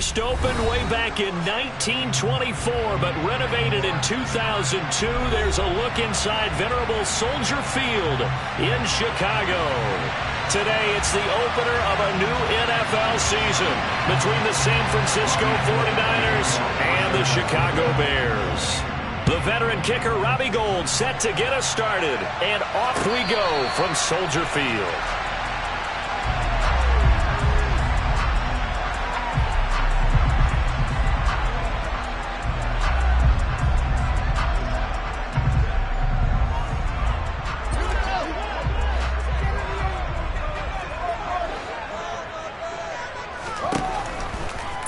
First opened way back in 1924, but renovated in 2002. There's a look inside venerable Soldier Field in Chicago. Today, it's the opener of a new NFL season between the San Francisco 49ers and the Chicago Bears. The veteran kicker Robbie Gould set to get us started, and off we go from Soldier Field.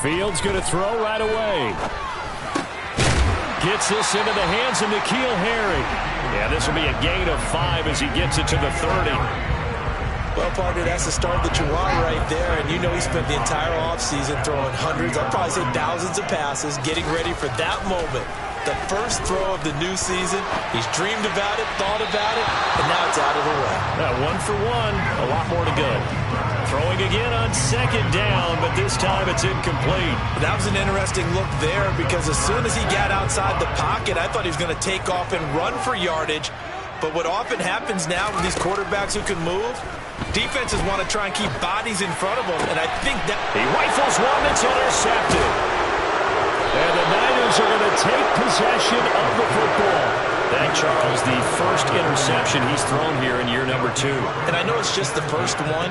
Fields going to throw right away. Gets this into the hands of N'Keal Harry. Yeah, this will be a gain of 5 as he gets it to the 30. Well, partner, that's the start that you want right there. And you know he spent the entire offseason throwing hundreds, I'd probably say thousands of passes, getting ready for that moment. The first throw of the new season. He's dreamed about it, thought about it, and now it's out of the way. 1 for 1, a lot more to go. Throwing again on second down, but this time it's incomplete. That was an interesting look there because as soon as he got outside the pocket, I thought he was going to take off and run for yardage. But what often happens now with these quarterbacks who can move, defenses want to try and keep bodies in front of them, and I think that... He rifles one, it's intercepted. And the Niners are going to take possession of the football. That, Charles, the first interception he's thrown here in year number 2. And I know it's just the first one,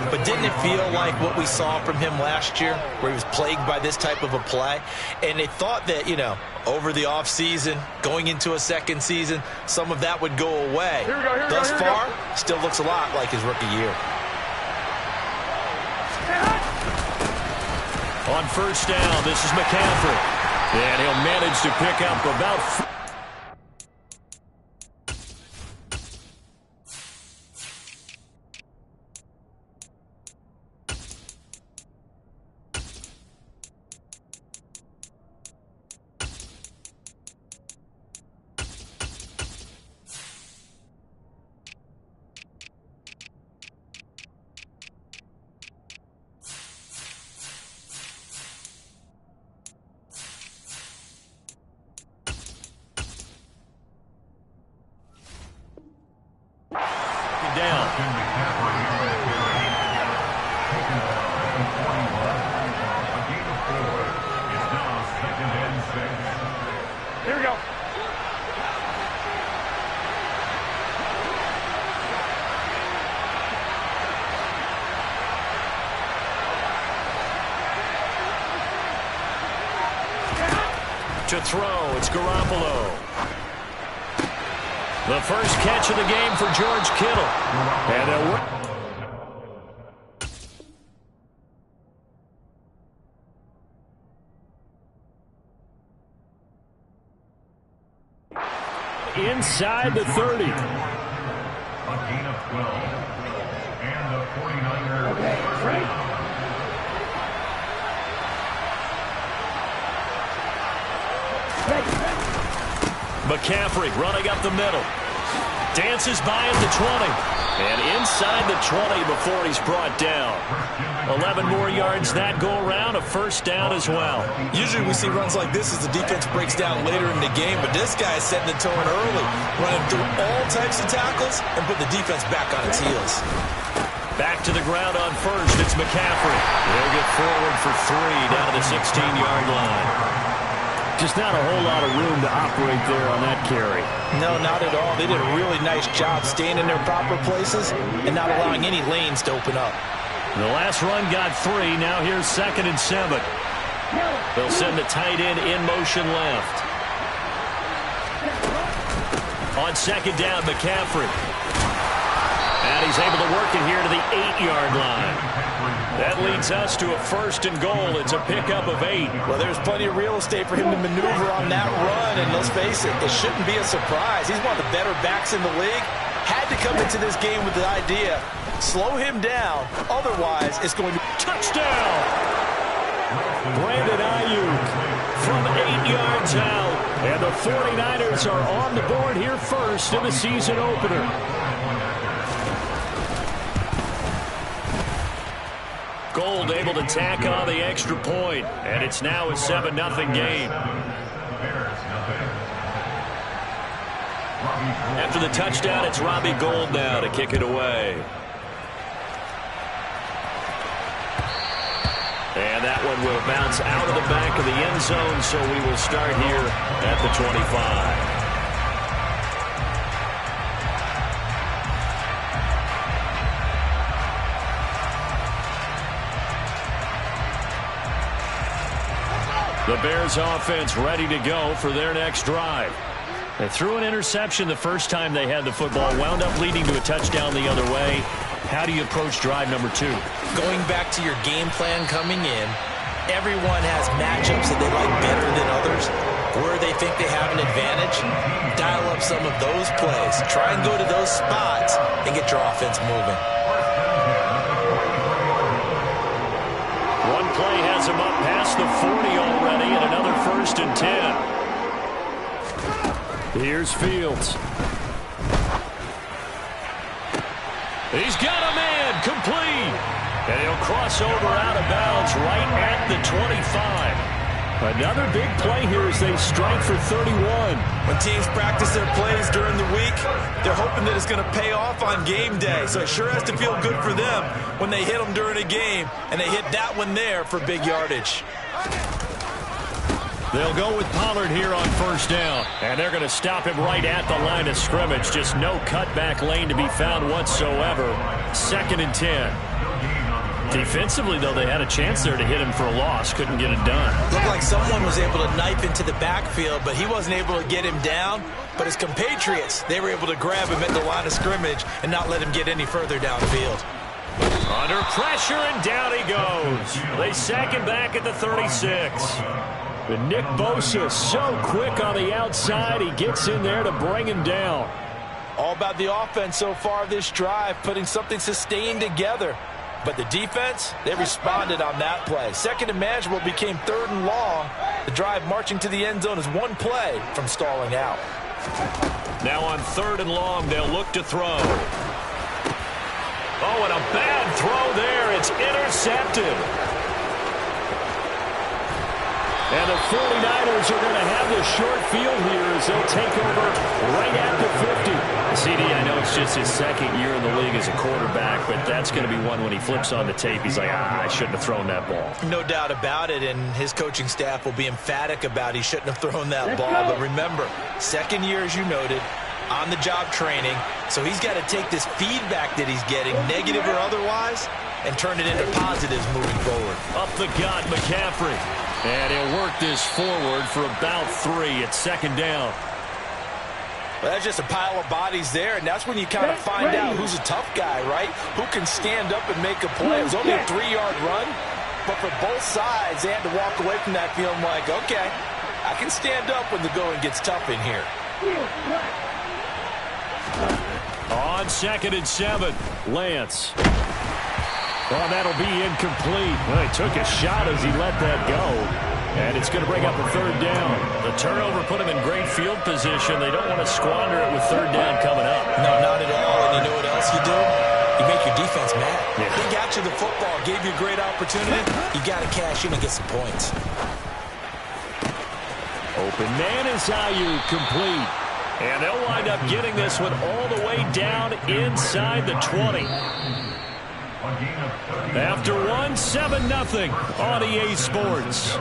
but didn't it feel like what we saw from him last year, where he was plagued by this type of a play? And they thought that, you know, over the offseason, going into a second season, some of that would go away. Thus far, still looks a lot like his rookie year. On first down, this is McCaffrey. And he'll manage to pick up about... Here we go. To throw, it's Garoppolo. The first catch of the game for George Kittle. And inside the 30. A gain of 12. And the 49ers. Okay, ready? McCaffrey running up the middle. Dances by at the 20. And inside the 20 before he's brought down. 11 more yards that go around, a first down as well. Usually we see runs like this as the defense breaks down later in the game, but this guy is setting the tone early, running through all types of tackles and put the defense back on its heels. Back to the ground on first, it's McCaffrey. They'll get forward for 3 down to the 16-yard line. Just not a whole lot of room to operate there on that carry. No, not at all. They did a really nice job staying in their proper places and not allowing any lanes to open up. The last run got 3. Now here's 2nd and 7. They'll send the tight end in motion left. On second down, McCaffrey. And he's able to work it here to the 8-yard line. That leads us to a 1st and goal. It's a pickup of 8. Well, there's plenty of real estate for him to maneuver on that run, and let's face it, it shouldn't be a surprise. He's one of the better backs in the league. Had to come into this game with the idea, slow him down, otherwise it's going to be touchdown. Brandon Ayuk from 8 yards out, and the 49ers are on the board here first in the season opener. Gould able to tack on the extra point, and it's now a 7-0 game. After the touchdown, it's Robbie Gould now to kick it away. And that one will bounce out of the back of the end zone, so we will start here at the 25. The Bears offense ready to go for their next drive. They threw an interception the first time they had the football, wound up leading to a touchdown the other way. How do you approach drive number 2? Going back to your game plan coming in, everyone has matchups that they like better than others. Where they think they have an advantage, dial up some of those plays. Try and go to those spots and get your offense moving. One play has him up past the 40 already, and another 1st and 10. Here's Fields. He's got a man, complete. And he'll cross over out of bounds right at the 25. Another big play here as they strike for 31. When teams practice their plays during the week, they're hoping that it's going to pay off on game day. So it sure has to feel good for them when they hit them during a game, and they hit that one there for big yardage. They'll go with Pollard here on 1st down. And they're going to stop him right at the line of scrimmage. Just no cutback lane to be found whatsoever. 2nd and 10. Defensively, though, they had a chance there to hit him for a loss. Couldn't get it done. Looked like someone was able to knife into the backfield, but he wasn't able to get him down. But his compatriots, they were able to grab him at the line of scrimmage and not let him get any further downfield. Under pressure, and down he goes. They sack him back at the 36. But Nick Bosa so quick on the outside. He gets in there to bring him down. All about the offense so far this drive, putting something sustained together. But the defense, they responded on that play. 2nd and manageable became 3rd and long. The drive marching to the end zone is one play from stalling out. Now on 3rd and long, they'll look to throw. Oh, and a bad throw there. It's intercepted. And the 49ers are going to have the short field here as they'll take over right at the 50. CD, I know it's just his 2nd year in the league as a quarterback, but that's going to be one when he flips on the tape. He's like, I shouldn't have thrown that ball. No doubt about it, and his coaching staff will be emphatic about he shouldn't have thrown that ball. But remember, 2nd year, as you noted, on-the-job training, so he's got to take this feedback that he's getting, negative or otherwise, and turn it into positives moving forward. Up the gut, McCaffrey. And he'll work this forward for about 3 at 2nd down. Well, that's just a pile of bodies there, and that's when you kind of find out who's a tough guy, right? Who can stand up and make a play. It was only a 3-yard run, but for both sides, they had to walk away from that feeling like, okay, I can stand up when the going gets tough in here. On 2nd and 7, Lance. Oh, that'll be incomplete. Well, he took a shot as he let that go. And it's going to bring up a 3rd down. The turnover put him in great field position. They don't want to squander it with 3rd down coming up. No, not at all. And you know what else you do? You make your defense mad. Yeah. They got you the football, gave you a great opportunity. You got to cash in and get some points. Open man is Ayuk, complete. And they'll wind up getting this one all the way down inside the 20. After 7-0 on EA Sports.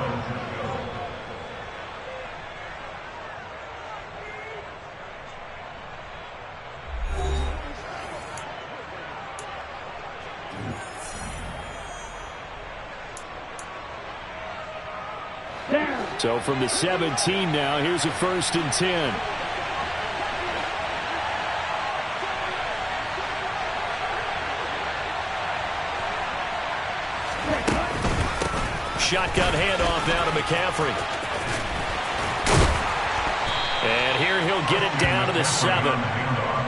So from the 17 now, here's a 1st and 10. Shotgun handoff now to McCaffrey. And here he'll get it down to the 7.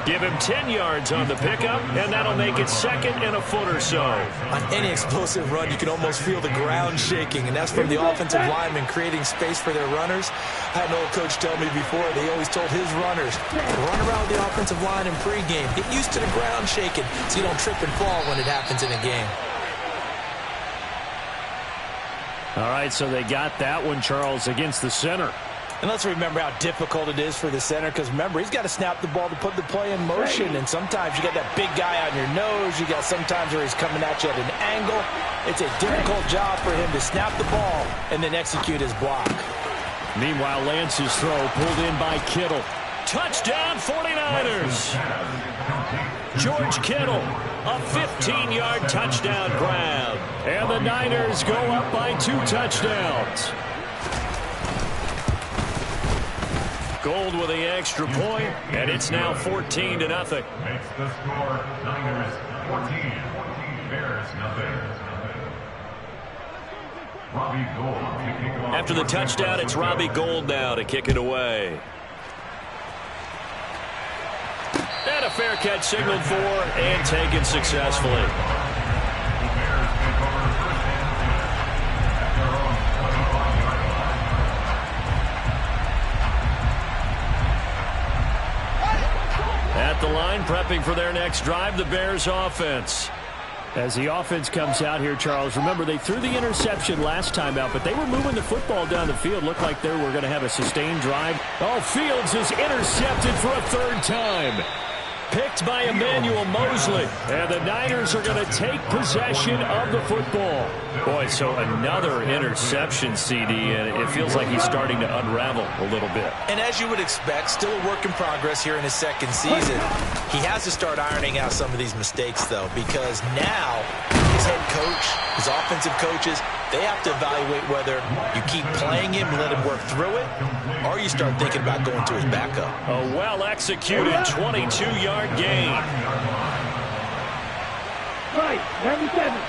Give him 10 yards on the pickup, and that'll make it 2nd and a foot or so. On any explosive run, you can almost feel the ground shaking, and that's from the offensive linemen creating space for their runners. I had an old coach tell me before, they always told his runners, run around with the offensive line in pregame. Get used to the ground shaking so you don't trip and fall when it happens in a game. All right, so they got that one, Charles, against the center. And let's remember how difficult it is for the center, because remember, he's got to snap the ball to put the play in motion, and sometimes you got that big guy on your nose. You got sometimes where he's coming at you at an angle. It's a difficult job for him to snap the ball and then execute his block. Meanwhile, Lance's throw pulled in by Kittle. Touchdown, 49ers! George Kittle, a 15-yard touchdown grab. And the Niners go up by 2 touchdowns. Gold with the extra point, and it's now 14-0. Makes the score Niners 14, Bears nothing. Robbie Gould kicking off. After the touchdown, it's Robbie Gould now to kick it away. And a fair catch signaled for and taken successfully. The Bears take over first and 10 at their own 25-yard line. At the line, prepping for their next drive, the Bears offense. As the offense comes out here, Charles, remember they threw the interception last time out, but they were moving the football down the field. Looked like they were going to have a sustained drive. Oh, Fields is intercepted for a 3rd time. Picked by Emmanuel Mosley. And the Niners are going to take possession of the football. Boy, so another interception, CD, and it feels like he's starting to unravel a little bit. And as you would expect, still a work in progress here in his 2nd season. He has to start ironing out some of these mistakes, though, because now his head coach, his offensive coaches, they have to evaluate whether you keep playing him and let him work through it, or you start thinking about going to his backup. A well-executed 22-yard gain. Right, 97.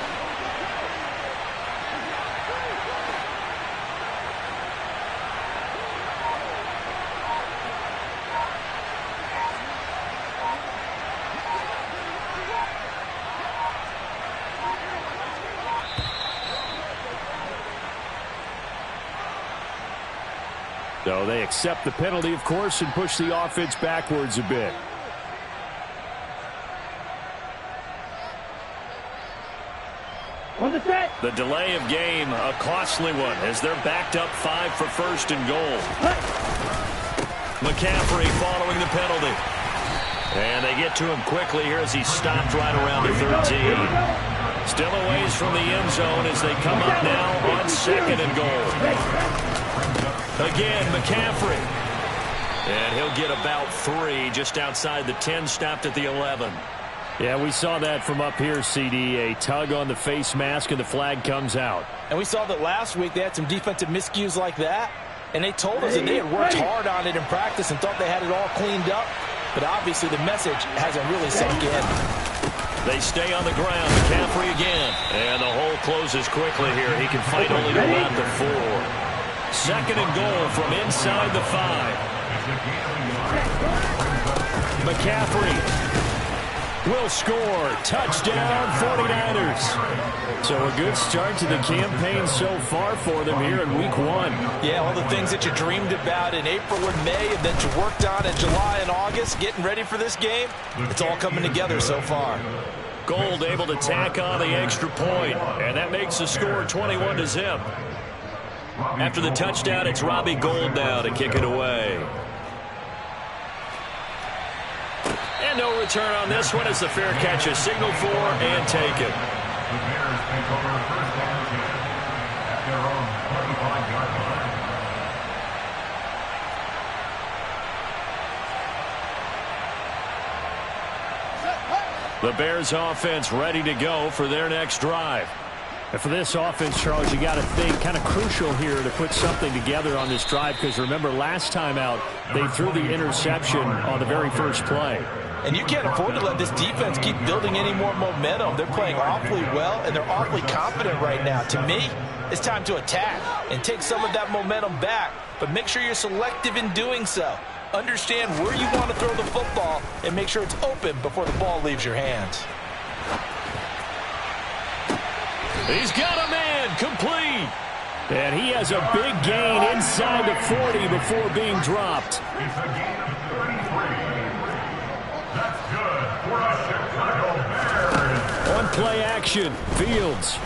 So they accept the penalty, of course, and push the offense backwards a bit. On the set. The delay of game, a costly one, as they're backed up 5 for 1st and goal. McCaffrey following the penalty. And they get to him quickly here as he stopped right around the 13. Still a ways from the end zone as they come up now on 2nd and goal. Again, McCaffrey. And he'll get about 3 just outside the 10, stopped at the 11. Yeah, we saw that from up here, CD. A tug on the face mask, and the flag comes out. And we saw that last week they had some defensive miscues like that, and they told us that they had worked hard on it in practice and thought they had it all cleaned up, but obviously the message hasn't really sunk in. They stay on the ground. McCaffrey again. And the hole closes quickly here. He can fight only to about the 4. 2nd and goal from inside the 5. McCaffrey will score. Touchdown, 49ers. So a good start to the campaign so far for them here in week 1. Yeah, all the things that you dreamed about in April and May and that you worked on in July and August, getting ready for this game, it's all coming together so far. Gould able to tack on the extra point, and that makes the score 21-0. After the touchdown, it's Robbie Gould now to kick it away. And no return on this one as the fair catch is signaled for and taken. The Bears take over first and 10 at their own 25-yard line. The Bears offense ready to go for their next drive. And for this offense, Charles, you got to think kind of crucial here to put something together on this drive, because remember last time out they threw the interception on the very first play. And you can't afford to let this defense keep building any more momentum. They're playing awfully well, and they're awfully confident right now. To me, it's time to attack and take some of that momentum back, but make sure you're selective in doing so. Understand where you want to throw the football and make sure it's open before the ball leaves your hands. He's got a man, complete. And he has a big gain inside the 40 before being dropped. It's a gain of 33. That's good for the Chicago Bears. On play action, Fields.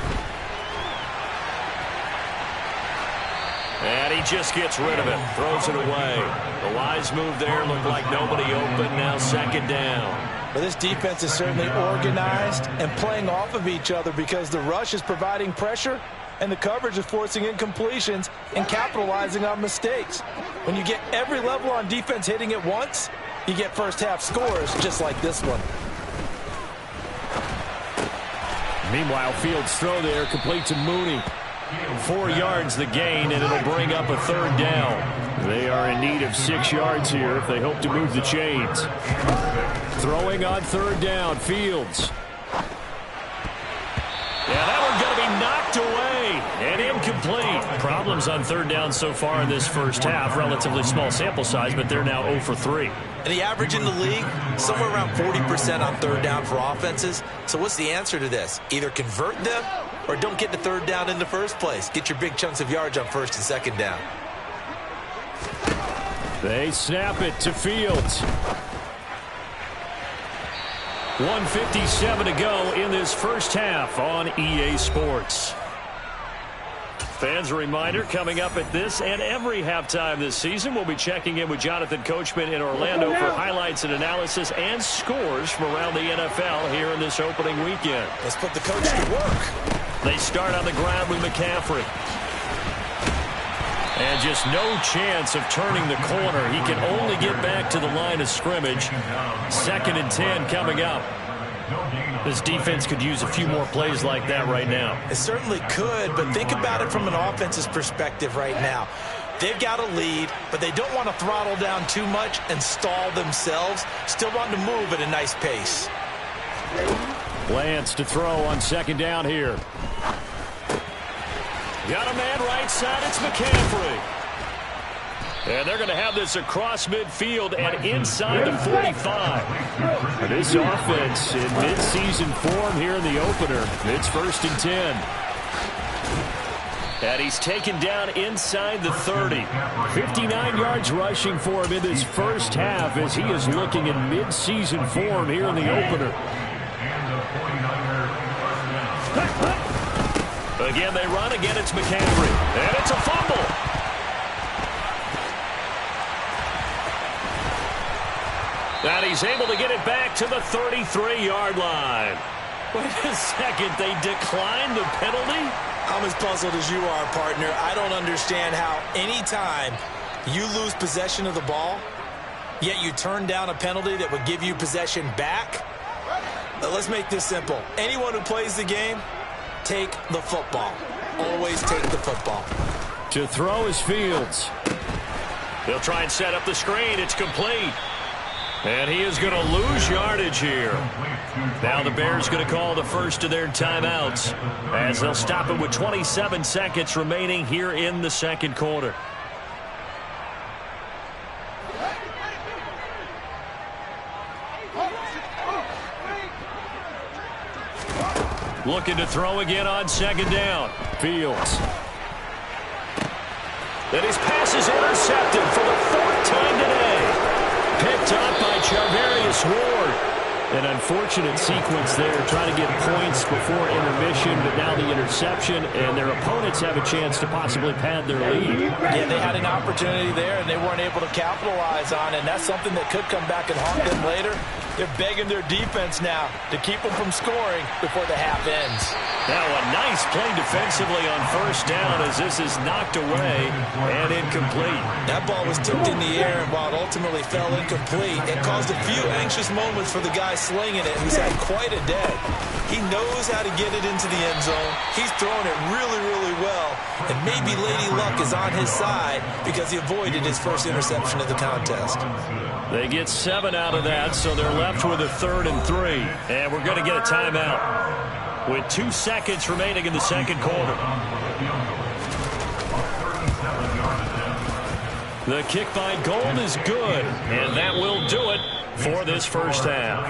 And he just gets rid of it, throws it away. The wise move there, looked like nobody open, now second down. Well, this defense is certainly organized and playing off of each other because the rush is providing pressure and the coverage is forcing incompletions and capitalizing on mistakes. When you get every level on defense hitting at once, you get first half scores just like this one. Meanwhile, Fields' throw there, complete to Mooney. 4 yards the gain, and it'll bring up a third down. They are in need of 6 yards here if they hope to move the chains. Throwing on third down, Fields. Yeah, that one's going to be knocked away and incomplete. Problems on third down so far in this first half. Relatively small sample size, but they're now 0 for 3. And the average in the league, somewhere around 40% on third down for offenses. So what's the answer to this? Either convert them or don't get to third down in the first place. Get your big chunks of yards on first and second down. They snap it to Fields. 1:57 to go in this first half on EA Sports. Fans, a reminder, coming up at this and every halftime this season, we'll be checking in with Jonathan Coachman in Orlando for highlights and analysis and scores from around the NFL here in this opening weekend. Let's put the coach to work. They start on the ground with McCaffrey. And just no chance of turning the corner. He can only get back to the line of scrimmage. 2nd and 10 coming up. This defense could use a few more plays like that right now. It certainly could, but think about it from an offense's perspective right now. They've got a lead, but they don't want to throttle down too much and stall themselves. Still want to move at a nice pace. Lance to throw on second down here. Got a man right side. It's McCaffrey. And they're going to have this across midfield and inside the 45. This offense in midseason form here in the opener. It's 1st and 10. And he's taken down inside the 30. 59 yards rushing for him in this first half as he is looking in midseason form here in the opener. Again, they run. Again, it's McCaffrey. And it's a fumble. And he's able to get it back to the 33-yard line. Wait a second. They declined the penalty? I'm as puzzled as you are, partner. I don't understand how any time you lose possession of the ball, yet you turn down a penalty that would give you possession back. Let's make this simple. Anyone who plays the game, take the football. Always take the football. To throw is Fields. They'll try and set up the screen. It's complete. And he is going to lose yardage here. Now the Bears going to call the first of their timeouts as they'll stop it with 27 seconds remaining here in the second quarter. Looking to throw again on second down. Fields. And his pass is intercepted for the 4th time today. Picked up by Charvarius Ward. An unfortunate sequence there, trying to get points before intermission, but now the interception, and their opponents have a chance to possibly pad their lead. Yeah, they had an opportunity there, and they weren't able to capitalize on it, and that's something that could come back and haunt them later. They're begging their defense now to keep them from scoring before the half ends. Now a nice play defensively on first down as this is knocked away and incomplete. That ball was tipped in the air, and while it ultimately fell incomplete, it caused a few anxious moments for the guy slinging it, who's had quite a day. He knows how to get it into the end zone. He's throwing it really, really well, and maybe Lady Luck is on his side because he avoided his first interception of the contest. They get 7 out of that, so they're left with a 3rd and 3. And we're going to get a timeout with 2 seconds remaining in the second quarter. The kick by Gold is good, and that will do it for this first half.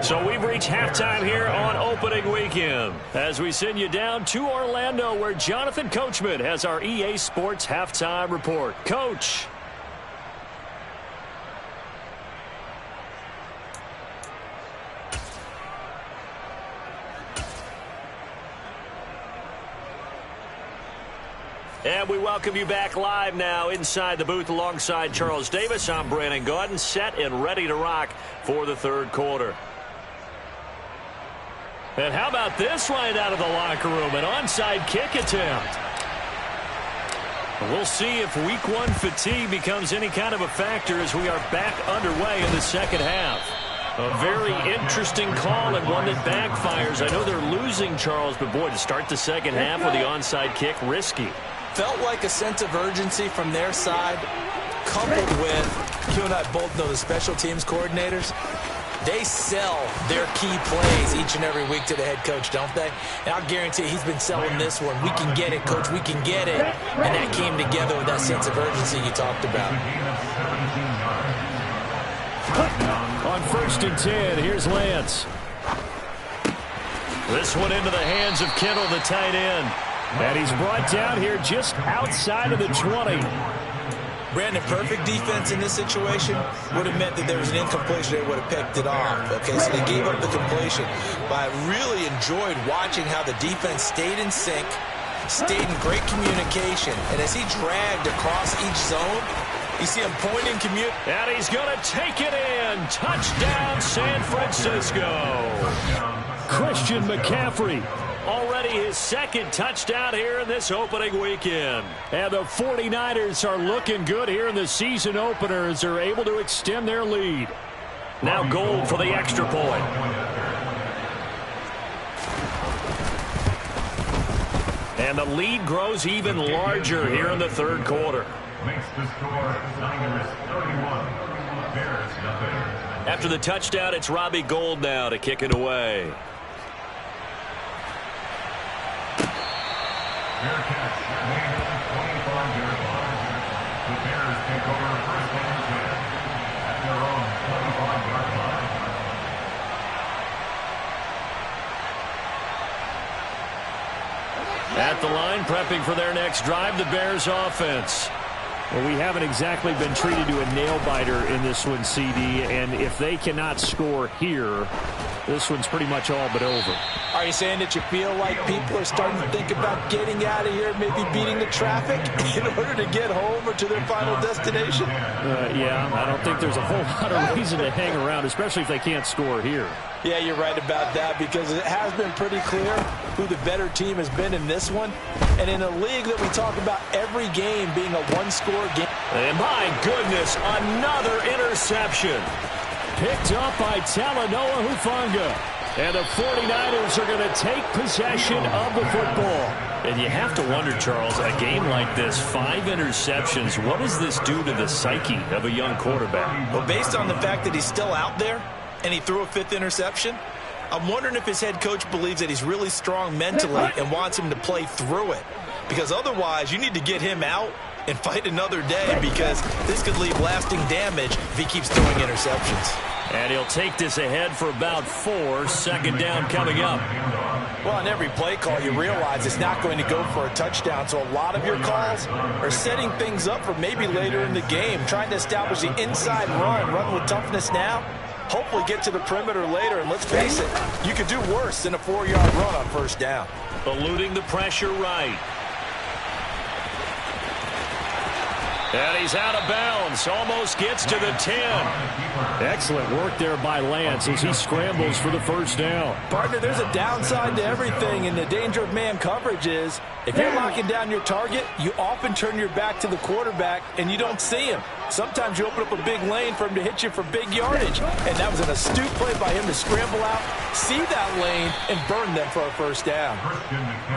So we've reached halftime here on opening weekend as we send you down to Orlando where Jonathan Coachman has our EA Sports halftime report. Coach. And And we welcome you back live now inside the booth alongside Charles Davis. I'm Brandon Gaudin, set and ready to rock for the third quarter. And how about this right out of the locker room? An onside kick attempt. We'll see if week one fatigue becomes any kind of a factor as we are back underway in the second half. A very interesting call and one that backfires. I know they're losing, Charles, but boy, to start the second half with the onside kick, risky. Felt like a sense of urgency from their side, coupled with, you and I both know the special teams coordinators. They sell their key plays each and every week to the head coach, don't they? And I'll guarantee he's been selling this one. We can get it, coach. We can get it. And that came together with that sense of urgency you talked about. On 1st and 10, here's Lance. This one into the hands of Kittle, the tight end. And he's brought down here just outside of the 20. Brandon, perfect defense in this situation would have meant that there was an incompletion. They would have picked it off. Okay, so they gave up the completion. But I really enjoyed watching how the defense stayed in sync, stayed in great communication. And as he dragged across each zone, you see him pointing, and he's going to take it in. Touchdown, San Francisco. Christian McCaffrey. Already his second touchdown here in this opening weekend. And the 49ers are looking good here in the season opener as they're able to extend their lead. Now Gold for the extra point. And the lead grows even larger here in the third quarter. Makes the score Niners 31, Bears nothing. After the touchdown, it's Robbie Gould now to kick it away. Bearcats remain on the 25-yard line. The Bears take over 1st and 10 at their own 25-yard line. At the line, prepping for their next drive, the Bears offense. Well, we haven't exactly been treated to a nail-biter in this one, CD, and if they cannot score here, this one's pretty much all but over. Are you saying that you feel like people are starting to think about getting out of here, maybe beating the traffic in order to get home or to their final destination? Yeah, I don't think there's a whole lot of reason to hang around, especially if they can't score here. Yeah, you're right about that because it has been pretty clear who the better team has been in this one. And in a league that we talk about every game being a one-score game. And my goodness, another interception. Picked up by Talanoa Hufanga. And the 49ers are going to take possession of the football. And you have to wonder, Charles, a game like this, 5 interceptions, what does this do to the psyche of a young quarterback? Well, based on the fact that he's still out there and he threw a 5th interception, I'm wondering if his head coach believes that he's really strong mentally and wants him to play through it. Because otherwise, you need to get him out and fight another day because this could leave lasting damage if he keeps throwing interceptions. And he'll take this ahead for about 4. 2nd down coming up. Well, on every play call, you realize it's not going to go for a touchdown. So a lot of your calls are setting things up for maybe later in the game, trying to establish the inside run with toughness now. Hopefully get to the perimeter later. And let's face it, you could do worse than a 4-yard run on 1st down. Eluding the pressure right. And he's out of bounds. Almost gets to the 10. Excellent work there by Lance as he scrambles for the 1st down. Partner, there's a downside to everything, and the danger of man coverage is if you're locking down your target, you often turn your back to the quarterback and you don't see him. Sometimes you open up a big lane for him to hit you for big yardage. And that was an astute play by him to scramble out, see that lane, and burn them for a 1st down.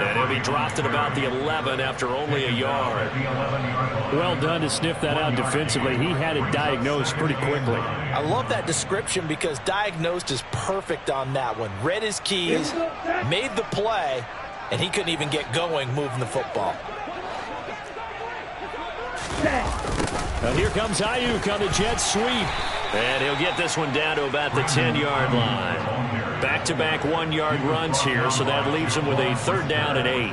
And he'll be dropped at about the 11 after only a yard. Well done to sniff that out defensively. He had it diagnosed pretty quickly. I love that description because diagnosed is perfect on that one. Read his keys, made the play, and he couldn't even get going moving the football. Now here comes Ayuk on the jet sweep. And he'll get this one down to about the 10-yard line. Back-to-back 1-yard runs here, so that leaves him with a 3rd down and 8.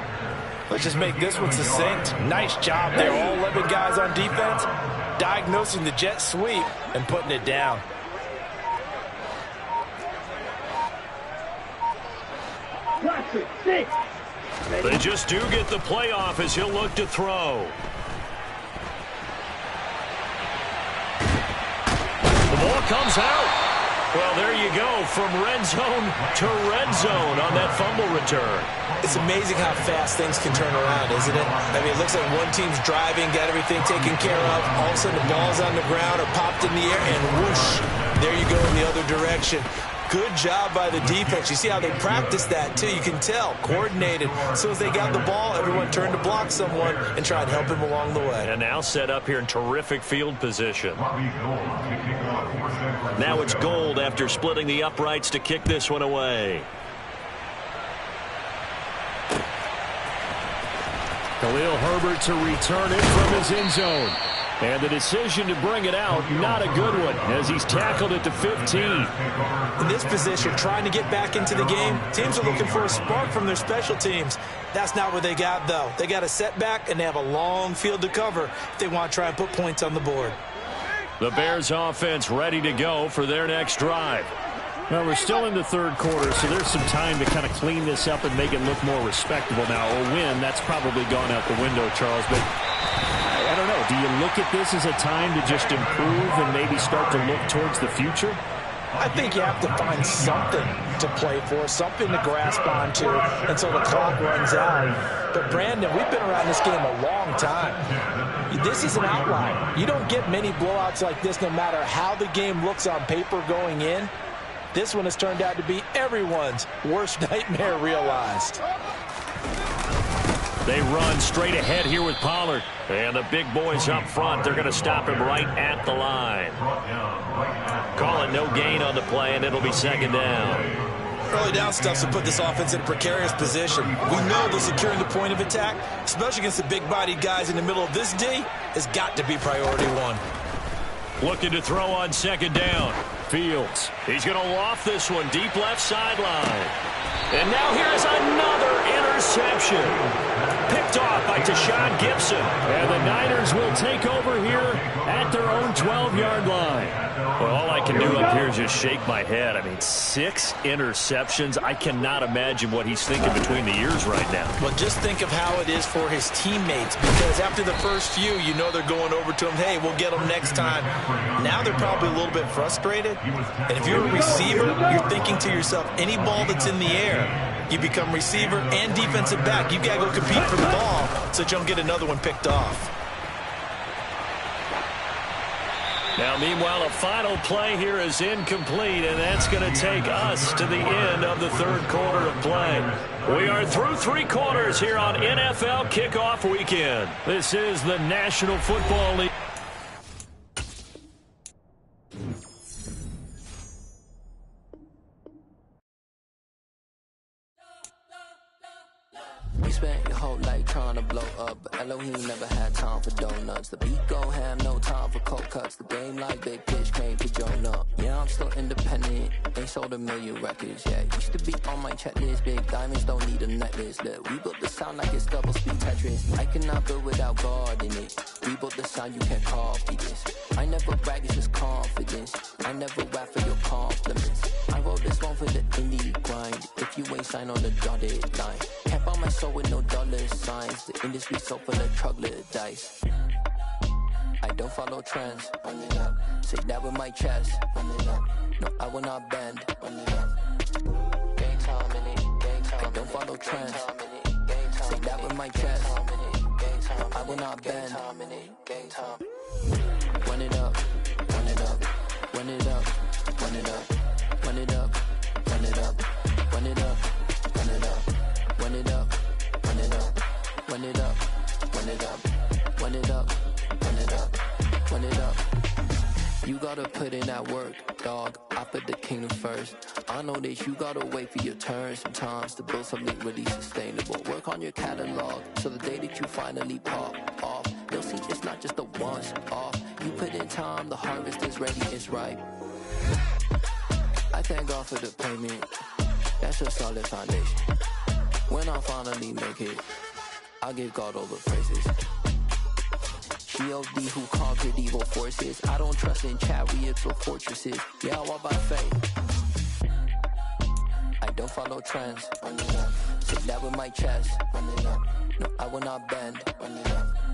Let's just make this one succinct. Nice job there, all 11 guys on defense, diagnosing the jet sweep and putting it down. They just do get the playoff as he'll look to throw. The ball comes out. Well, there you go, from red zone to red zone on that fumble return. It's amazing how fast things can turn around, isn't it? I mean, it looks like one team's driving, got everything taken care of. All of a sudden, the ball's on the ground or popped in the air, and whoosh, there you go in the other direction. Good job by the defense. You see how they practice that, too. You can tell, coordinated. As soon as they got the ball, everyone turned to block someone and try and help him along the way. And now set up here in terrific field position. Now it's Gold after splitting the uprights to kick this one away. Khalil Herbert to return it from his end zone. And the decision to bring it out, not a good one, as he's tackled it to 15. In this position, trying to get back into the game, teams are looking for a spark from their special teams. That's not what they got, though. They got a setback, and they have a long field to cover if they want to try and put points on the board. The Bears offense ready to go for their next drive. Well, we're still in the third quarter, so there's some time to kind of clean this up and make it look more respectable now. A win, that's probably gone out the window, Charles, but I don't know. Do you look at this as a time to just improve and maybe start to look towards the future? I think you have to find something to play for, something to grasp onto until the clock runs out. But, Brandon, we've been around this game a long time. This is an outlier. You don't get many blowouts like this no matter how the game looks on paper going in. This one has turned out to be everyone's worst nightmare realized. They run straight ahead here with Pollard. And the big boys up front, they're going to stop him right at the line. Call it no gain on the play, and it'll be second down. Early down stuff to put this offense in a precarious position. We know that securing the point of attack, especially against the big-bodied guys in the middle of this D, has got to be priority one. Looking to throw on second down. Fields. He's going to loft this one deep left sideline. And now here's another interception. Picked off by Tashawn Gibson. And the Niners will take over here at their own 12-yard line. Well, all I can do up here is just shake my head. I mean, 6 interceptions. I cannot imagine what he's thinking between the ears right now. Well, just think of how it is for his teammates, because after the first few, you know they're going over to him, hey, we'll get them next time. Now they're probably a little bit frustrated. And if you're a receiver, you're thinking to yourself, any ball that's in the air, you become receiver and defensive back. You've got to go compete for the ball so that you don't get another one picked off. Now, meanwhile, a final play here is incomplete, and that's going to take us to the end of the third quarter of play. We are through 3 quarters here on NFL Kickoff Weekend. This is the National Football League. You spent your whole life trying to blow up, but Elohim never had time for donuts. The beat go ham, no time for cold cuts. The game like Big Pitch came to Jonah. Yeah, I'm still independent, ain't sold a million records yet. Used to be on my checklist, big diamonds don't need a necklace. Look, we built the sound like it's double speed Tetris. I cannot build without God in it. We built the sound, you can't copy this. I never brag, it's just confidence. I never rap for your compliments. I wrote this one for the indie grind. If you ain't signed on the dotted line, can't buy my soul with no dollar signs. The industry so full of troglodytes. I don't follow trends. Run it up. Say that with my chest. Run it up. No, I will not bend. Run it up. Gang time in it. Gang time. I don't follow trends. Say that with my chest. I will not bend. Gang time. Run it up. Run it up. Run it up. Run it up. Run it up. Run it up. Run it up. Run it up. Run it up. Run it up. Run it up. Run it up. Run it up. Run it up. Run it up. You gotta put in that work, dog. I put the kingdom first. I know that you gotta wait for your turn sometimes to build something really sustainable. Work on your catalog so the day that you finally pop off, you'll see it's not just a once off. You put in time, the harvest is ready, it's ripe. I thank God for the payment. That's a solid foundation. When I finally make it, I'll give God all the praises. G.O.D. who conquered evil forces. I don't trust in chariots or fortresses. Yeah, I walk by faith. I don't follow trends. Sit that with my chest. Run it up. No, I will not bend. Run it up.